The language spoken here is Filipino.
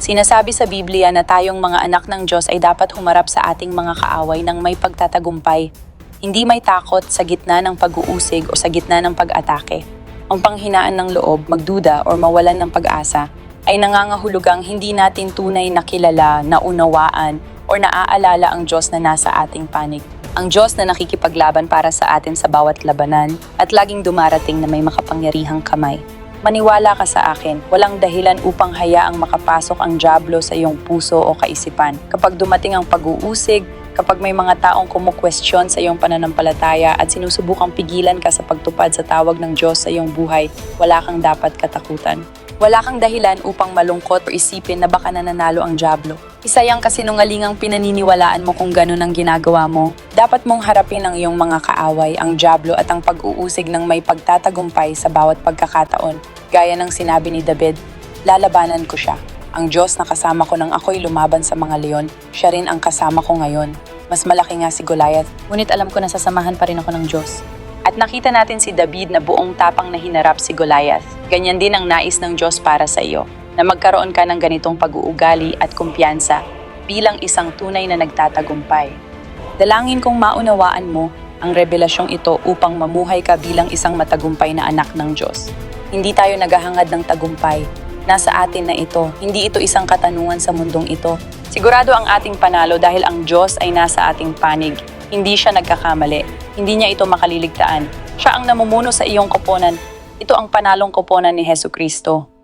Sinasabi sa Biblia na tayong mga anak ng Diyos ay dapat humarap sa ating mga kaaway ng may pagtatagumpay. Hindi may takot sa gitna ng pag-uusig o sa gitna ng pag-atake. Ang panghinaan ng loob, magduda o mawalan ng pag-asa ay nangangahulugang hindi natin tunay na kilala, naunawaan o naaalala ang Diyos na nasa ating panig. Ang Diyos na nakikipaglaban para sa atin sa bawat labanan at laging dumarating na may makapangyarihang kamay. Maniwala ka sa akin, walang dahilan upang hayaang makapasok ang dyablo sa iyong puso o kaisipan. Kapag dumating ang pag-uusig, kapag may mga taong kumukwestiyon sa iyong pananampalataya at sinusubukang pigilan ka sa pagtupad sa tawag ng Diyos sa iyong buhay, wala kang dapat katakutan. Wala kang dahilan upang malungkot o isipin na baka nananalo ang dyablo. Isa yang kasinungalingang pinaniniwalaan mo kung ganun ang ginagawa mo. Dapat mong harapin ang iyong mga kaaway, ang dyablo at ang pag-uusig ng may pagtatagumpay sa bawat pagkakataon. Gaya ng sinabi ni David, lalabanan ko siya. Ang Diyos na kasama ko nang ako'y lumaban sa mga leon, siya rin ang kasama ko ngayon. Mas malaki nga si Goliath, ngunit alam ko na sasamahan pa rin ako ng Diyos. At nakita natin si David na buong tapang na hinarap si Goliath. Ganyan din ang nais ng Diyos para sa iyo, na magkaroon ka ng ganitong pag-uugali at kumpiyansa bilang isang tunay na nagtatagumpay. Dalangin kong maunawaan mo ang revelasyong ito upang mamuhay ka bilang isang matagumpay na anak ng Diyos. Hindi tayo naghahangad ng tagumpay. Nasa atin na ito. Hindi ito isang katanungan sa mundong ito. Sigurado ang ating panalo dahil ang Diyos ay nasa ating panig. Hindi siya nagkakamali. Hindi niya ito makaliligtaan. Siya ang namumuno sa iyong koponan. Ito ang panalong koponan ni Jesucristo.